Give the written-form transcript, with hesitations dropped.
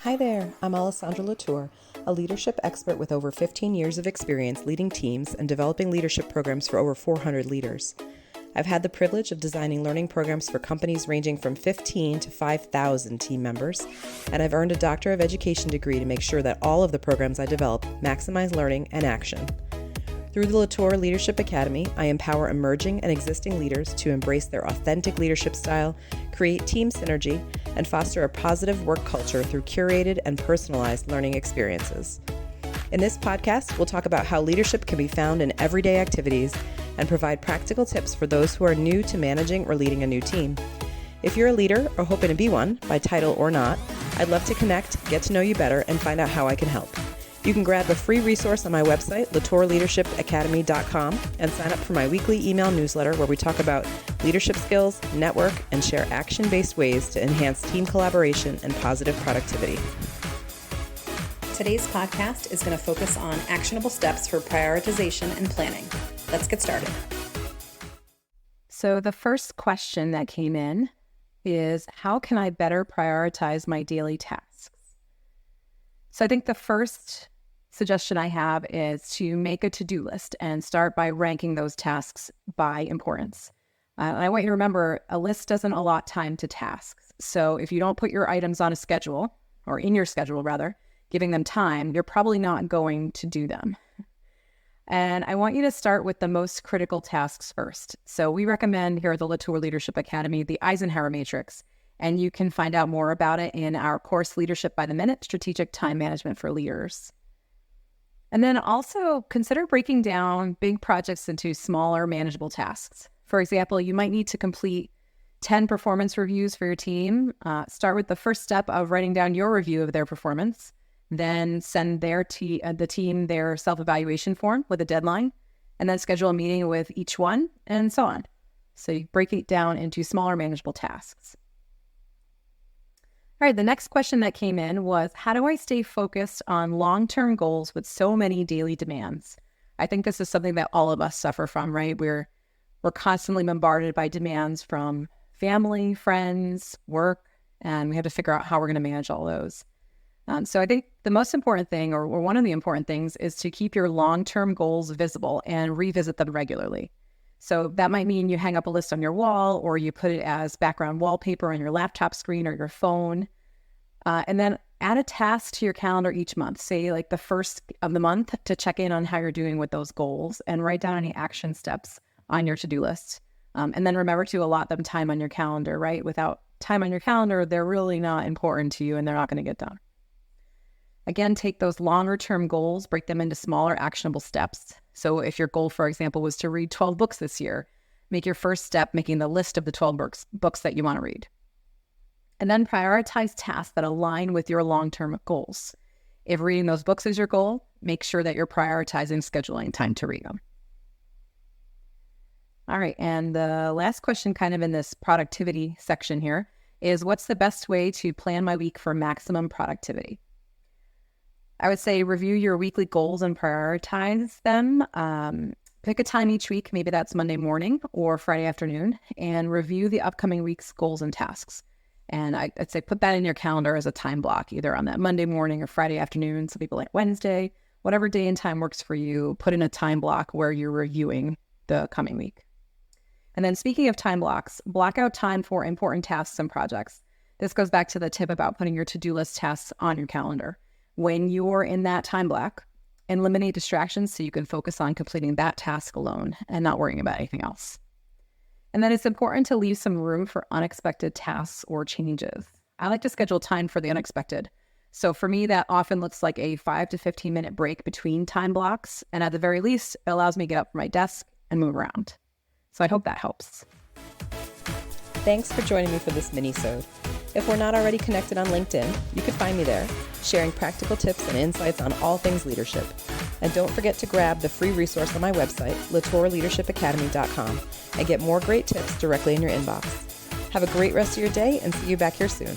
Hi there, I'm Alessandra Latour, a leadership expert with over 15 years of experience leading teams and developing leadership programs for over 400 leaders. I've had the privilege of designing learning programs for companies ranging from 15 to 5,000 team members, and I've earned a Doctor of Education degree to make sure that all of the programs I develop maximize learning and action. Through the Latour Leadership Academy, I empower emerging and existing leaders to embrace their authentic leadership style, create team synergy, and foster a positive work culture through curated and personalized learning experiences. In this podcast, we'll talk about how leadership can be found in everyday activities and provide practical tips for those who are new to managing or leading a new team. If you're a leader or hoping to be one, by title or not, I'd love to connect, get to know you better, and find out how I can help. You can grab a free resource on my website, latourleadershipacademy.com, and sign up for my weekly email newsletter where we talk about leadership skills, network, and share action-based ways to enhance team collaboration and positive productivity. Today's podcast is going to focus on actionable steps for prioritization and planning. Let's get started. So the first question that came in is, how can I better prioritize my daily tasks? So I think the first suggestion I have is to make a to-do list and start by ranking those tasks by importance. I want you to remember, a list doesn't allot time to tasks. So if you don't put your items on a schedule, or in your schedule rather, giving them time, you're probably not going to do them. And I want you to start with the most critical tasks first. So we recommend here at the Latour Leadership Academy, the Eisenhower Matrix, and you can find out more about it in our course, Leadership by the Minute, Strategic Time Management for Leaders. And then also consider breaking down big projects into smaller, manageable tasks. For example, you might need to complete 10 performance reviews for your team. Start with the first step of writing down your review of their performance, then send the team their self-evaluation form with a deadline, and then schedule a meeting with each one, and so on. So you break it down into smaller, manageable tasks. All right, the next question that came in was, how do I stay focused on long-term goals with so many daily demands? I think this is something that all of us suffer from, right? We're constantly bombarded by demands from family, friends, work, and we have to figure out how we're going to manage all those. So I think the most important thing, or one of the important things, is to keep your long-term goals visible and revisit them regularly. So that might mean you hang up a list on your wall, or you put it as background wallpaper on your laptop screen or your phone. And then add a task to your calendar each month, say like the first of the month, to check in on how you're doing with those goals and write down any action steps on your to-do list. And then remember to allot them time on your calendar, right? Without time on your calendar, they're really not important to you and they're not going to get done. Again, take those longer term goals, break them into smaller actionable steps. So if your goal, for example, was to read 12 books this year, make your first step making the list of the 12 books that you want to read. And then prioritize tasks that align with your long-term goals. If reading those books is your goal, make sure that you're prioritizing scheduling time to read them. All right, and the last question kind of in this productivity section here is, what's the best way to plan my week for maximum productivity? I would say review your weekly goals and prioritize them. Pick a time each week, maybe that's Monday morning or Friday afternoon, and review the upcoming week's goals and tasks. And I'd say put that in your calendar as a time block, either on that Monday morning or Friday afternoon. Some people like Wednesday, whatever day and time works for you, put in a time block where you're reviewing the coming week. And then speaking of time blocks, block out time for important tasks and projects. This goes back to the tip about putting your to-do list tasks on your calendar. When you're in that time block, eliminate distractions so you can focus on completing that task alone and not worrying about anything else. And then it's important to leave some room for unexpected tasks or changes. I like to schedule time for the unexpected. So for me, that often looks like a 5 to 15 minute break between time blocks. And at the very least, it allows me to get up from my desk and move around. So I hope that helps. Thanks for joining me for this mini-sode. If we're not already connected on LinkedIn, you can find me there, sharing practical tips and insights on all things leadership. And don't forget to grab the free resource on my website, latourleadershipacademy.com, and get more great tips directly in your inbox. Have a great rest of your day and see you back here soon.